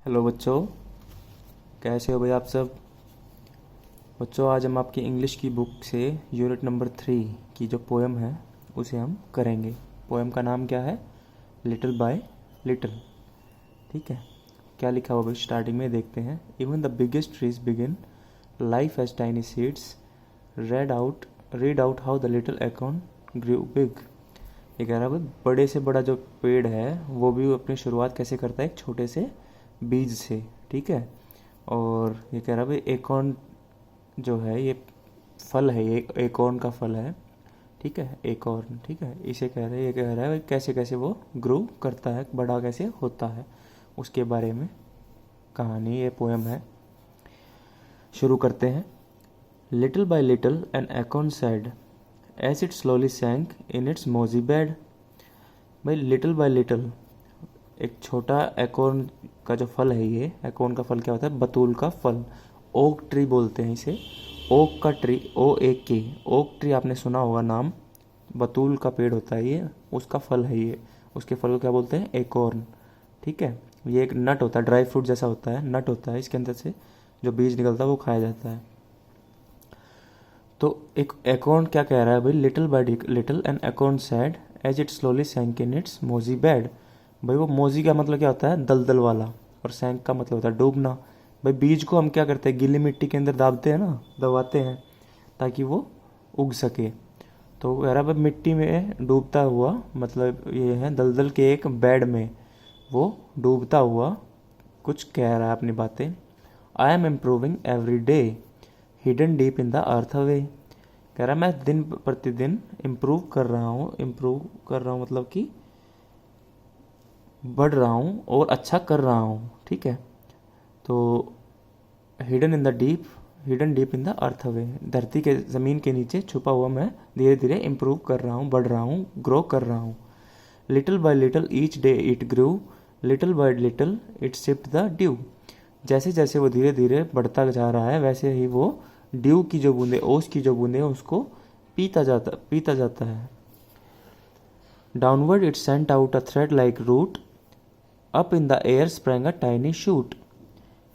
Hello बच्चों, कैसे हो भाई आप सब। बच्चों, आज हम आपकी इंग्लिश की बुक से यूनिट नंबर 3 की जो पोएम है उसे हम करेंगे। पोएम का नाम क्या है? Little by little. ठीक है, क्या लिखा हुआ भाई स्टार्टिंग में देखते हैं। Even the biggest trees begin life as tiny seeds, read out how the little acorn grew big. ये कह रहा है भाई बड़े से बड़ा जो पेड़ है वो भी अपनी शुरुआत कैसे करता है, एक छोटे से बीज से। ठीक है, और ये कह रहा है भाई एकॉर्न जो है ये फल है, ये एकॉर्न का फल है। ठीक है, एकॉर्न। ठीक है, इसे कह रहे हैं, ये कह रहा है भाई कैसे कैसे वो ग्रो करता है, बड़ा कैसे होता है, उसके बारे में कहानी, ये पोएम है। शुरू करते हैं। Little by little an acorn said as it slowly sank in its mossy bed. भाई लिटिल बाय लिटिल, एक छोटा एकॉर्न का जो फल है, ये एकॉर्न का फल क्या होता है? बतूल का फल। ओक ट्री बोलते हैं इसे। ओक का ट्री, ओ एक के, ओक ट्री आपने सुना होगा नाम। बतूल का पेड़ होता है ये, उसका फल है ये। उसके फल को क्या बोलते हैं? एकॉर्न। ठीक है, ये एक नट होता है, ड्राई फ्रूट जैसा होता है, नट होता है। इसके अंदर से जो बीज निकलता है वो खाया जाता है। तो एक एकॉर्न क्या कह रहा है भाई? Little by little an acorn said as it slowly sank in its mossy bed. भाई वो मोजी का मतलब क्या होता है? दलदल वाला। और सैंक का मतलब होता है डूबना। भाई बीज को हम क्या करते हैं? गीली मिट्टी के अंदर दाबते हैं ना, दबाते हैं ताकि वो उग सके। तो कह रहा भाई मिट्टी में डूबता हुआ, मतलब ये है दलदल के एक बेड में वो डूबता हुआ कुछ कह रहा है अपनी बातें। I am improving every day hidden deep in the earth away. कह रहा मैं दिन प्रतिदिन इम्प्रूव कर रहा हूँ मतलब कि बढ़ रहा हूँ और अच्छा कर रहा हूँ। ठीक है, तो hidden deep in the earth away, धरती के ज़मीन के नीचे छुपा हुआ मैं धीरे धीरे इम्प्रूव कर रहा हूँ, बढ़ रहा हूँ, ग्रो कर रहा हूँ। Little by little each day it grew, little by little it sipped the due. जैसे जैसे वो धीरे धीरे बढ़ता जा रहा है वैसे ही वो ड्यू की जो बूंदे, ओस की जो बूंदे, उसको पीता जाता है। Downward it sent out a thread like root, up in the air sprang a tiny shoot.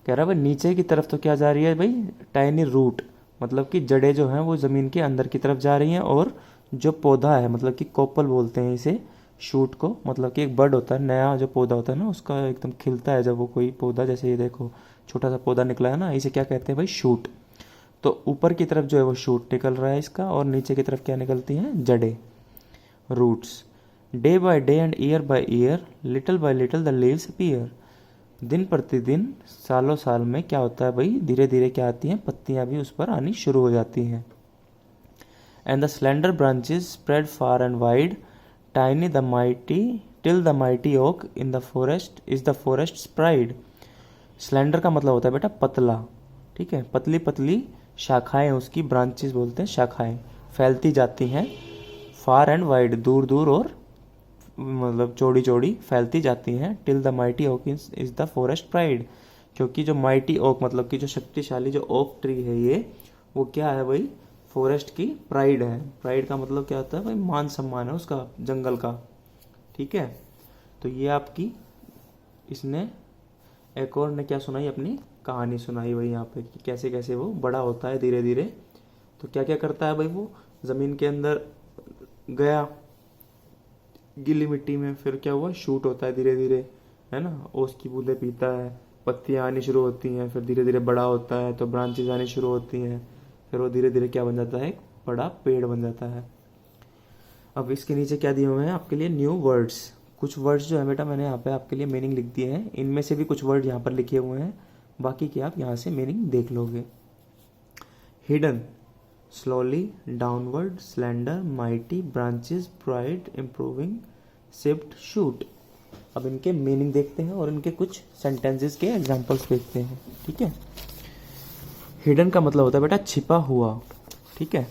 कह रहा है भाई नीचे की तरफ तो क्या जा रही है भाई? टाइनी रूट, मतलब कि जड़ें जो हैं वो ज़मीन के अंदर की तरफ जा रही हैं। और जो पौधा है, मतलब कि कोपल बोलते हैं इसे, शूट को, मतलब कि एक बर्ड होता है, नया जो पौधा होता है ना, उसका एकदम खिलता है जब वो कोई पौधा, जैसे ये देखो छोटा सा पौधा निकला है ना, इसे क्या कहते हैं भाई? शूट। तो ऊपर की तरफ जो है वो शूट निकल रहा है इसका, और नीचे की तरफ क्या निकलती हैं? जड़ें, roots. Day by day and year by year little by little the leaves appear. दिन प्रतिदिन, सालों साल में क्या होता है भाई? धीरे धीरे क्या आती हैं? पत्तियां भी उस पर आनी शुरू हो जाती हैं। And the slender branches spread far and wide, tiny the mighty till the mighty oak in the forest is the forest pride. Slender का मतलब होता है बेटा पतला। ठीक है, पतली पतली शाखाएं, उसकी ब्रांचेस बोलते हैं, शाखाएं फैलती जाती हैं। फार एंड वाइड, दूर दूर और मतलब चौड़ी चौड़ी फैलती जाती हैं। Till the mighty oak is the forest pride, क्योंकि जो माइटी ओक मतलब कि जो शक्तिशाली जो ओक ट्री है ये, वो क्या है भाई? फॉरेस्ट की प्राइड है। प्राइड का मतलब क्या होता है भाई? मान सम्मान है उसका, जंगल का। ठीक है, तो ये आपकी, इसने एक और ने क्या सुनाई? अपनी कहानी सुनाई भाई यहाँ पे कि कैसे कैसे वो बड़ा होता है धीरे धीरे। तो क्या क्या करता है भाई? वो ज़मीन के अंदर गया गीली मिट्टी में, फिर क्या हुआ? शूट होता है धीरे धीरे, है ना, ओस की बूंदें पीता है, पत्तियाँ आनी शुरू होती हैं, फिर धीरे धीरे बड़ा होता है तो ब्रांचेज आनी शुरू होती हैं, फिर वो धीरे धीरे क्या बन जाता है? एक बड़ा पेड़ बन जाता है। अब इसके नीचे क्या दिए हुए हैं आपके लिए? New words. कुछ वर्ड्स जो है बेटा मैंने यहाँ पे आपके लिए मीनिंग लिख दिए हैं, इनमें से भी कुछ वर्ड यहाँ पर लिखे हुए हैं, बाकी की आप यहाँ से मीनिंग देख लोगे। Hidden, slowly, downward, slender, mighty, branches, bright, improving, shaped, shoot। अब इनके मीनिंग देखते हैं और इनके कुछ सेंटेंसेस के एग्जांपल्स देखते हैं। ठीक है, हिडन का मतलब होता है बेटा छिपा हुआ। ठीक है,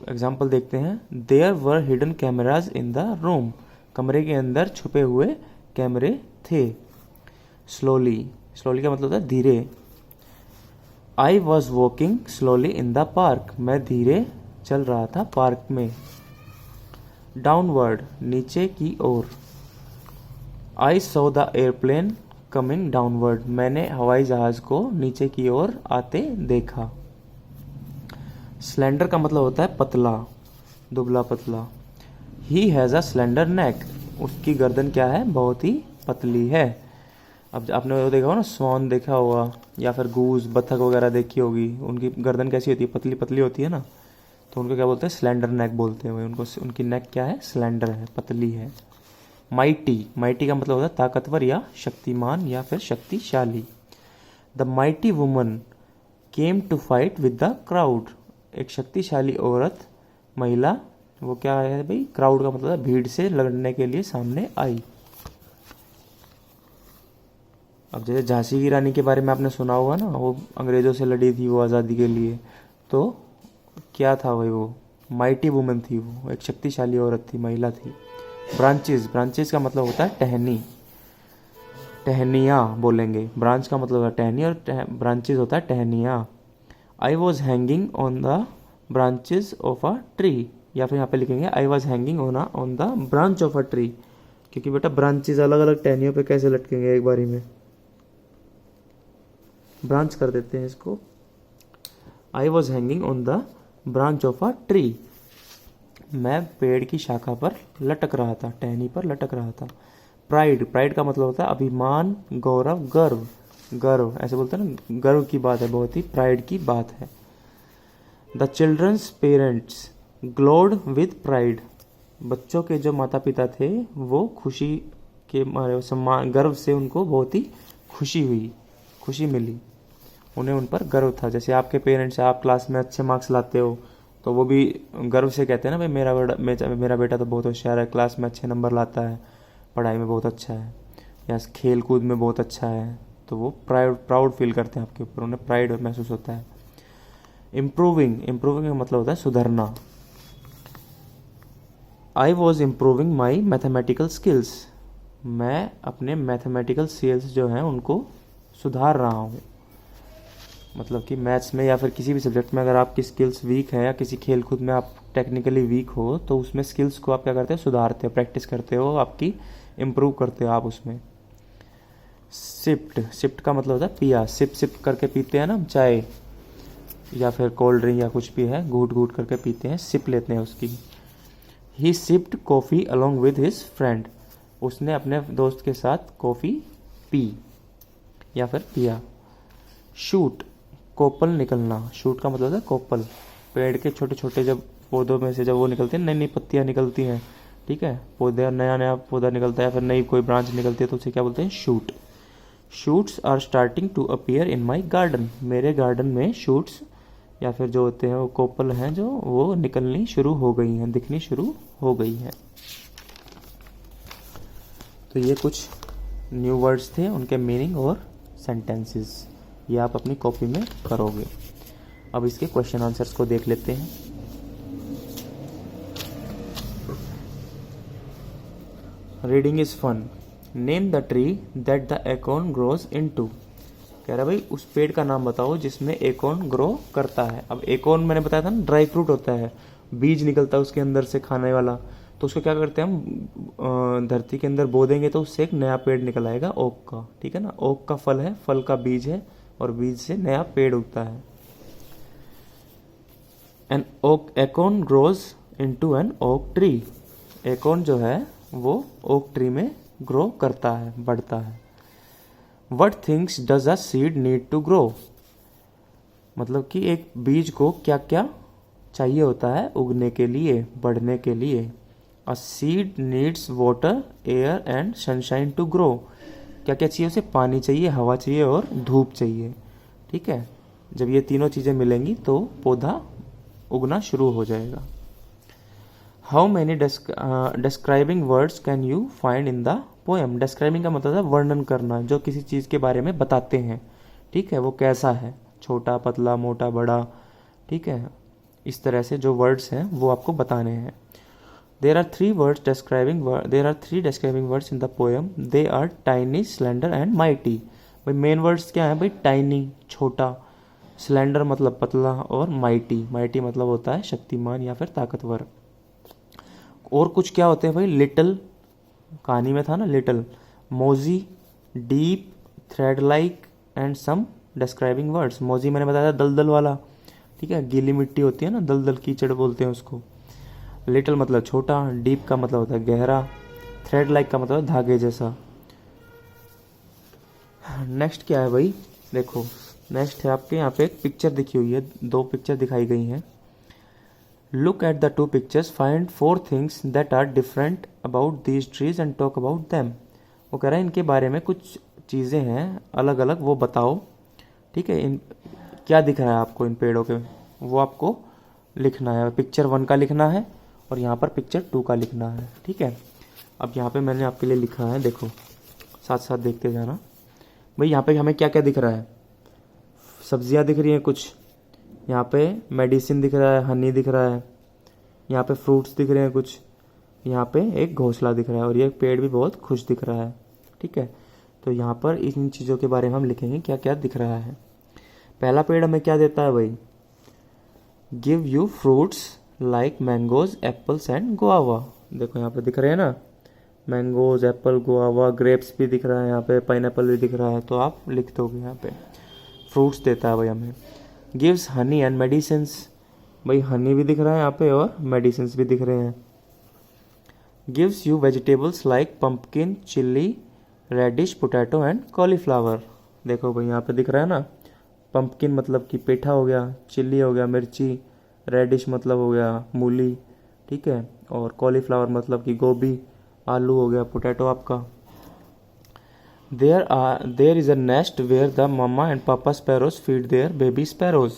एग्जांपल देखते हैं। There were hidden cameras in the room, कमरे के अंदर छुपे हुए कैमरे थे। स्लोली, स्लोली का मतलब होता है धीरे। I was walking slowly in the park, मैं धीरे चल रहा था पार्क में। डाउनवर्ड, नीचे की ओर। I saw the airplane coming downward, मैंने हवाई जहाज को नीचे की ओर आते देखा। स्लेंडर का मतलब होता है पतला, दुबला पतला। ही हैज़ अ स्लेंडर नेक, उसकी गर्दन क्या है, बहुत ही पतली है। अब आपने वो देखा होगा ना, स्वान देखा होगा या फिर गूज, बत्तख वगैरह देखी होगी, उनकी गर्दन कैसी होती है, पतली पतली होती है ना, तो उनको क्या बोलते हैं, स्लेंडर नेक बोलते हैं। वही उनको, उनकी नेक क्या है, स्लेंडर है, पतली है। माइटी, माइटी का मतलब होता है ताकतवर या शक्तिमान या फिर शक्तिशाली। The mighty woman came to fight with the crowd, एक शक्तिशाली औरत, महिला, वो क्या है भाई, क्राउड का मतलब है भीड़ से लड़ने के लिए सामने आई। अब जैसे झांसी की रानी के बारे में आपने सुना होगा ना, वो अंग्रेजों से लड़ी थी वो आज़ादी के लिए, तो क्या था भाई, वो माइटी वुमन थी, वो एक शक्तिशाली औरत थी, महिला थी। ब्रांचेस, ब्रांचेस का मतलब होता है टहनी, टहनियाँ बोलेंगे। ब्रांच का मतलब है टहनी और ब्रांचेस होता है टहनियाँ। I was hanging on the branches of a tree, या फिर यहाँ पे लिखेंगे I was hanging on the branch of a tree, क्योंकि बेटा ब्रांचेस अलग अलग टहनियों पे कैसे लटकेंगे एक बारी में, ब्रांच कर देते हैं इसको। I was hanging on the branch of a tree, मैं पेड़ की शाखा पर लटक रहा था, टहनी पर लटक रहा था। प्राइड, प्राइड का मतलब होता है अभिमान, गौरव, गर्व, गर्व ऐसे बोलते हैं ना, गर्व की बात है, बहुत ही प्राइड की बात है। The children's parents glowed with pride, बच्चों के जो माता पिता थे वो खुशी के मारे, सम्मान, गर्व से उनको बहुत ही खुशी हुई, खुशी मिली, उन्हें उन पर गर्व था। जैसे आपके पेरेंट्स, आप क्लास में अच्छे मार्क्स लाते हो तो वो भी गर्व से कहते हैं ना, भाई मेरा बेटा तो बहुत होशियार है, क्लास में अच्छे नंबर लाता है, पढ़ाई में बहुत अच्छा है, या खेल कूद में बहुत अच्छा है, तो वो प्राउड फील करते हैं आपके ऊपर, उन्हें प्राइड महसूस होता है। इम्प्रूविंग, इम्प्रूविंग का मतलब होता है सुधरना। I was improving my mathematical skills, मैं अपने मैथमेटिकल स्किल्स जो हैं उनको सुधार रहा हूँ। मतलब कि मैथ्स में या फिर किसी भी सब्जेक्ट में अगर आपकी स्किल्स वीक है, या किसी खेल कूद में आप टेक्निकली वीक हो, तो उसमें स्किल्स को आप क्या करते हो, सुधारते हो, प्रैक्टिस करते हो, आपकी इम्प्रूव करते हो आप उसमें। सिप्ट, सिप्ट का मतलब होता है पिया, सिप सिप करके पीते हैं ना हम चाय या फिर कोल्ड ड्रिंक या कुछ भी है, घूट घूट करके पीते हैं, सिप लेते हैं उसकी। He sipped coffee along with his friend, उसने अपने दोस्त के साथ कॉफ़ी पी या फिर पिया। शूट, कोपल निकलना, शूट का मतलब है कोपल, पेड़ के छोटे छोटे जब पौधों में से जब वो निकलते हैं, नई नई पत्तियाँ निकलती हैं, ठीक है, पौधे, नया नया पौधा निकलता है या फिर नई कोई ब्रांच निकलती है, तो उसे क्या बोलते हैं, shoot. Shoots are starting to appear in my garden, मेरे गार्डन में शूट्स या फिर जो होते हैं वो कोपल हैं, जो वो निकलनी शुरू हो गई हैं, दिखनी शुरू हो गई हैं। तो ये कुछ न्यू वर्ड्स थे, उनके मीनिंग और सेंटेंसेस, ये आप अपनी कॉपी में करोगे। अब इसके क्वेश्चन आंसर्स को देख लेते हैं। Reading is fun, name the tree that the acorn grows into, कह रहा है भाई उस पेड़ का नाम बताओ जिसमें एकोर्न ग्रो करता है। अब एकोर्न मैंने बताया था ना, ड्राई फ्रूट होता है, बीज निकलता है उसके अंदर से खाने वाला, तो उसको क्या करते हैं हम, धरती के अंदर बो देंगे तो उससे एक नया पेड़ निकल आएगा ओक का, ठीक है ना, ओक का फल है, फल का बीज है, और बीज से नया पेड़ उगता है। An oak acorn grows into an oak tree, acorn जो है वो ओक ट्री में ग्रो करता है, बढ़ता है। What things does a seed need to grow, मतलब कि एक बीज को क्या क्या चाहिए होता है उगने के लिए, बढ़ने के लिए। A seed needs water, air and sunshine to grow, क्या क्या चाहिए उसे, पानी चाहिए, हवा चाहिए और धूप चाहिए, ठीक है। जब ये तीनों चीज़ें मिलेंगी तो पौधा उगना शुरू हो जाएगा। How many describing words can you find in the poem, describing का मतलब है वर्णन करना, जो किसी चीज़ के बारे में बताते हैं, ठीक है, वो कैसा है, छोटा, पतला, मोटा, बड़ा, ठीक है, इस तरह से जो वर्ड्स हैं वो आपको बताने हैं। There are three describing words in the poem, they are tiny, slender and mighty. भाई मेन वर्ड्स क्या है भाई, टाइनी छोटा, स्लेंडर मतलब पतला, और माइटी, माइटी मतलब होता है शक्तिमान या फिर ताकतवर। और कुछ क्या होते हैं भाई, लिटिल, कहानी में था ना little, mossy, deep, thread like and some describing words. Mossy मैंने बताया था दलदल वाला, ठीक है, गीली मिट्टी होती है ना, दलदल कीचड़ बोलते हैं उसको। लिटिल मतलब छोटा, डीप का मतलब होता है गहरा, थ्रेड लाइक का मतलब धागे जैसा। नेक्स्ट क्या है भाई, देखो नेक्स्ट है आपके यहाँ पे एक पिक्चर दिखी हुई है, दो पिक्चर दिखाई गई हैं। Look at the two pictures, find 4 things that are different about these trees and talk about them. वो कह रहा है इनके बारे में कुछ चीज़ें हैं अलग अलग, वो बताओ, ठीक है। इन क्या दिख रहा है आपको इन पेड़ों के, वो आपको लिखना है। पिक्चर 1 का लिखना है और यहाँ पर पिक्चर 2 का लिखना है, ठीक है। अब यहाँ पे मैंने आपके लिए लिखा है, देखो साथ साथ देखते जाना भाई। यहाँ पे हमें क्या क्या दिख रहा है, सब्जियाँ दिख रही हैं कुछ, यहाँ पे मेडिसिन दिख रहा है, हनी दिख रहा है, यहाँ पे फ्रूट्स दिख रहे हैं कुछ, यहाँ पे एक घोंसला दिख रहा है और ये पेड़ भी बहुत खुश दिख रहा है, ठीक है। तो यहाँ पर इन चीज़ों के बारे में हम लिखेंगे क्या क्या दिख रहा है। पहला पेड़ हमें क्या देता है भाई, give you fruits like mangoes apples and guava. देखो यहाँ पे दिख रहे हैं ना, मैंगोज, एप्पल, गुआवा, ग्रेप्स भी दिख रहा है, यहाँ पे पाइनएप्पल भी दिख रहा है, तो आप लिख दोगे यहाँ पे। फ्रूट्स देता है भाई हमें। गिव्स हनी एंड मेडिसिन्स, भाई हनी भी दिख रहा है यहाँ पे और मेडिसिन्स भी दिख रहे हैं। Gives you vegetables like pumpkin, chilli, radish, potato and cauliflower. देखो भाई यहाँ पे दिख रहा है ना, पंपकिन मतलब कि पेठा हो गया, चिल्ली हो गया मिर्ची, रेडिश मतलब हो गया मूली, ठीक है, और कॉलीफ्लावर मतलब कि गोभी, आलू हो गया, पोटैटो आपका। There is a nest where the mama and papa sparrows feed their baby sparrows.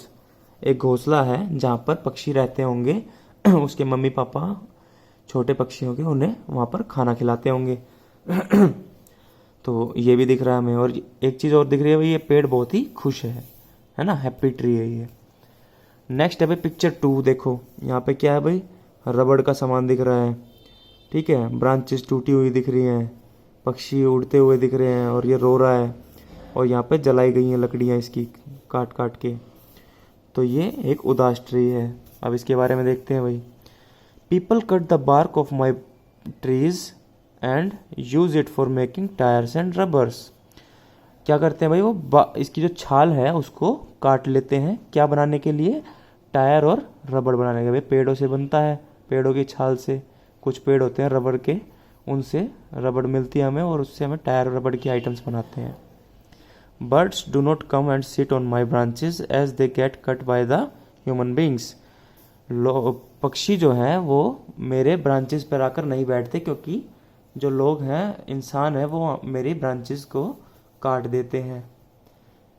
एक घोंसला है जहाँ पर पक्षी रहते होंगे उसके मम्मी पापा छोटे पक्षी होंगे, उन्हें वहाँ पर खाना खिलाते होंगे तो ये भी दिख रहा है हमें। और एक चीज़ और दिख रही है भाई, ये पेड़ बहुत ही खुश है ना, हैप्पी ट्री है ये। नेक्स्ट है भाई पिक्चर 2, देखो यहाँ पे क्या है भाई, रबड़ का सामान दिख रहा है, ठीक है, ब्रांचेस टूटी हुई दिख रही हैं, पक्षी उड़ते हुए दिख रहे हैं और ये रो रहा है, और यहाँ पे जलाई गई हैं लकड़ियाँ इसकी काट काट के। तो ये एक उदास ट्री है। अब इसके बारे में देखते हैं भाई। People cut the bark off my trees and use it for making tyres and rubbers. क्या करते हैं भाई, वो इसकी जो छाल है उसको काट लेते हैं, क्या बनाने के लिए, टायर और रबड़ बनाने के लिए। भाई पेड़ों से बनता है, पेड़ों की छाल से, कुछ पेड़ होते हैं रबड़ के, उनसे रबड़ मिलती है हमें और उससे हमें टायर और रबड़ की आइटम्स बनाते हैं। Birds do not come and sit on my branches as they get cut by the human beings. पक्षी जो हैं वो मेरे ब्रांचेस पर आकर नहीं बैठते, क्योंकि जो लोग हैं, इंसान है, वो मेरी ब्रांचेस को काट देते हैं।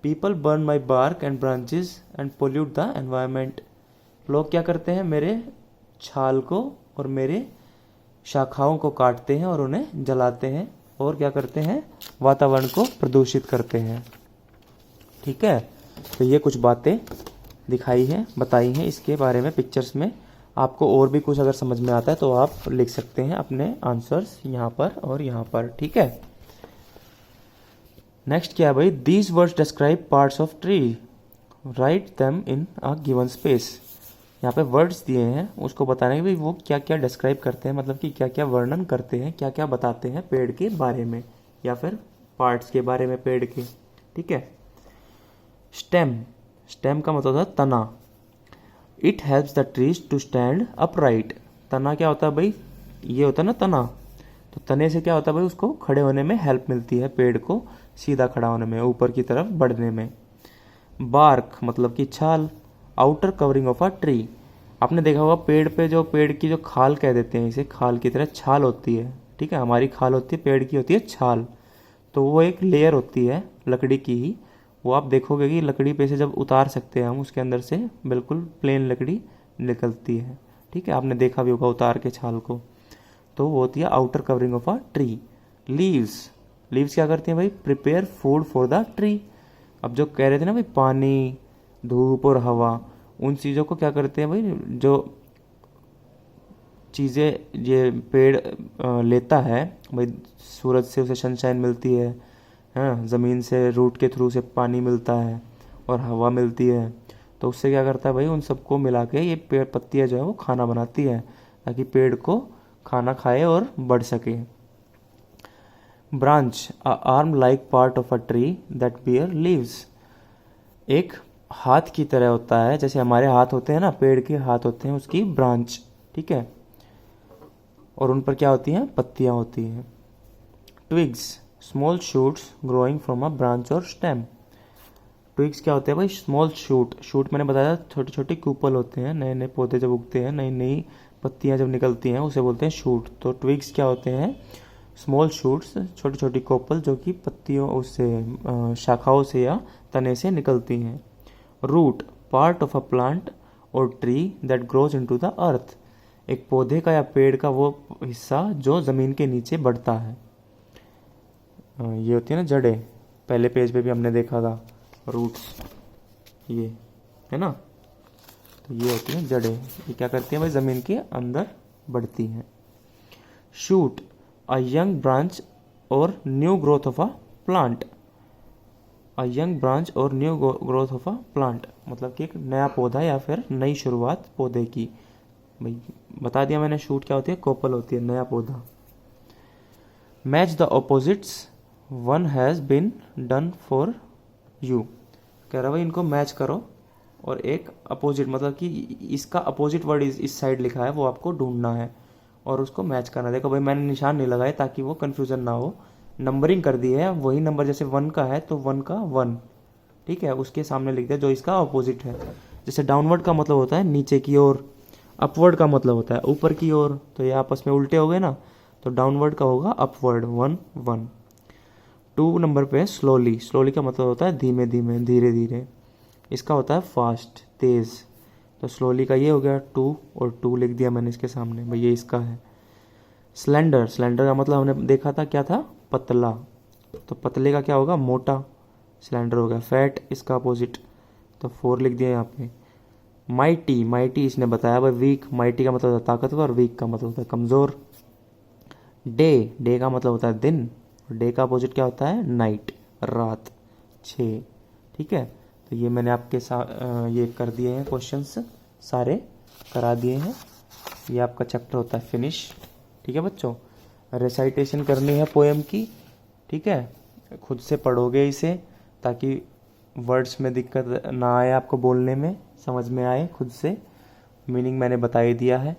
People burn my bark and branches and pollute the environment. लोग क्या करते हैं, मेरे छाल को और मेरे शाखाओं को काटते हैं और उन्हें जलाते हैं, और क्या करते हैं, वातावरण को प्रदूषित करते हैं, ठीक है। तो ये कुछ बातें दिखाई हैं, बताई हैं इसके बारे में पिक्चर्स में। आपको और भी कुछ अगर समझ में आता है तो आप लिख सकते हैं अपने आंसर्स यहाँ पर और यहाँ पर, ठीक है। नेक्स्ट क्या है भाई, these words describe parts of tree, write them in a given space. यहाँ पे वर्ड्स दिए हैं, उसको बताने के भाई वो क्या क्या डिस्क्राइब करते हैं, मतलब कि क्या क्या वर्णन करते हैं, क्या क्या बताते हैं पेड़ के बारे में या फिर पार्ट्स के बारे में पेड़ के, ठीक है। स्टेम, स्टेम का मतलब होता है तना। It helps the trees to stand upright. तना क्या होता है भाई, ये होता है ना तना, तो तने से क्या होता है भाई, उसको खड़े होने में हेल्प मिलती है, पेड़ को सीधा खड़ा होने में, ऊपर की तरफ बढ़ने में। बार्क मतलब कि छाल, outer covering of a tree. आपने देखा होगा पेड़ पे जो पेड़ की जो खाल कह देते हैं, इसे खाल की तरह छाल होती है, ठीक है, हमारी खाल होती है, पेड़ की होती है छाल। तो वो एक लेयर होती है लकड़ी की ही, वो आप देखोगे कि लकड़ी पे से जब उतार सकते हैं हम, उसके अंदर से बिल्कुल प्लेन लकड़ी निकलती है, ठीक है, आपने देखा भी होगा उतार के छाल को। तो वो होती है outer covering of a tree. Leaves, leaves क्या करती हैं भाई, prepare food for the tree. अब जो कह रहे थे ना भाई, पानी, धूप और हवा, उन चीज़ों को क्या करते हैं भाई, जो चीज़ें ये पेड़ लेता है भाई, सूरज से उसे सनशाइन मिलती है, हाँ, ज़मीन से रूट के थ्रू से पानी मिलता है और हवा मिलती है, तो उससे क्या करता है भाई, उन सबको मिला के ये पेड़ पत्तियाँ जो है वो खाना बनाती है, ताकि पेड़ को खाना खाए और बढ़ सके। Branch, a arm like part of a tree that bear leaves. एक हाथ की तरह होता है, जैसे हमारे हाथ होते हैं ना, पेड़ के हाथ होते हैं, उसकी ब्रांच, ठीक है, और उन पर क्या होती हैं, पत्तियां होती हैं। Twigs, small shoots growing from a branch और स्टेम। ट्विग्स क्या होते हैं भाई, स्मॉल शूट, शूट मैंने बताया छोटे छोटे कूपल होते हैं, नए नए पौधे जब उगते हैं, नई नई पत्तियां जब निकलती हैं उसे बोलते हैं शूट। तो ट्विग्स क्या होते हैं, स्मॉल शूट्स, छोटी छोटी कोपल जो कि पत्तियों उससे शाखाओं से या तने से निकलती हैं। Root, part of a plant or tree that grows into the earth. एक पौधे का या पेड़ का वो हिस्सा जो ज़मीन के नीचे बढ़ता है। ये होती है ना जड़ें, पहले पेज पे भी हमने देखा था रूट्स, ये है ना, तो ये होती हैं जड़ें, ये क्या करती हैं भाई, ज़मीन के अंदर बढ़ती हैं। Shoot, a young branch or new growth of a plant. A young branch or new growth of a plant मतलब कि एक नया पौधा या फिर नई शुरुआत पौधे की। भाई बता दिया मैंने, शूट क्या होती है, कोपल होती है, नया पौधा। Match the opposites, one has been done for you. कह रहा भाई इनको मैच करो, और एक अपोजिट मतलब कि इसका अपोजिट वर्ड इस साइड लिखा है वो आपको ढूंढना है और उसको मैच करना। देखो भाई मैंने निशान नहीं लगाए ताकि वो कन्फ्यूज़न ना हो, नंबरिंग कर दी है, वही नंबर जैसे 1 का है तो 1 का 1, ठीक है, उसके सामने लिख दिया जो इसका अपोजिट है। जैसे डाउनवर्ड का मतलब होता है नीचे की ओर, अपवर्ड का मतलब होता है ऊपर की ओर, तो ये आपस में उल्टे हो गए ना, तो डाउनवर्ड का होगा अपवर्ड, 1 1। 2 नंबर पे स्लोली, स्लोली का मतलब होता है धीमे धीमे, धीरे धीरे, इसका होता है फास्ट, तेज़, तो स्लोली का ये हो गया 2, और 2 लिख दिया मैंने इसके सामने, भाई ये इसका है। स्लेंडर, स्लेंडर का मतलब हमने देखा था क्या था, पतला, तो पतले का क्या होगा, मोटा, स्लेंडर हो गया। फैट इसका अपोजिट, तो 4 लिख दिया यहाँ पे। माइटी, माइटी इसने बताया भाई वीक, माइटी का मतलब होता है ताकतवर, वीक का मतलब होता है कमज़ोर। डे, डे का मतलब होता है दिन, डे का अपोजिट क्या होता है, नाइट, रात, 6, ठीक है। तो ये मैंने आपके साथ ये कर दिए हैं क्वेश्चंस, सारे करा दिए हैं। ये आपका चैप्टर होता है फिनिश, ठीक है बच्चों। रेसाइटेशन करनी है पोएम की, ठीक है, खुद से पढ़ोगे इसे ताकि वर्ड्स में दिक्कत ना आए, आपको बोलने में समझ में आए खुद से। मीनिंग मैंने बता ही दिया है,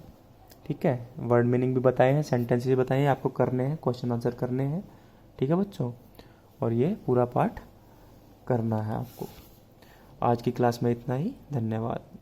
ठीक है, वर्ड मीनिंग भी बताए हैं, सेंटेंसेस बताए हैं, आपको करने हैं, क्वेश्चन आंसर करने हैं, ठीक है बच्चों। और ये पूरा पाठ करना है आपको। आज की क्लास में इतना ही, धन्यवाद।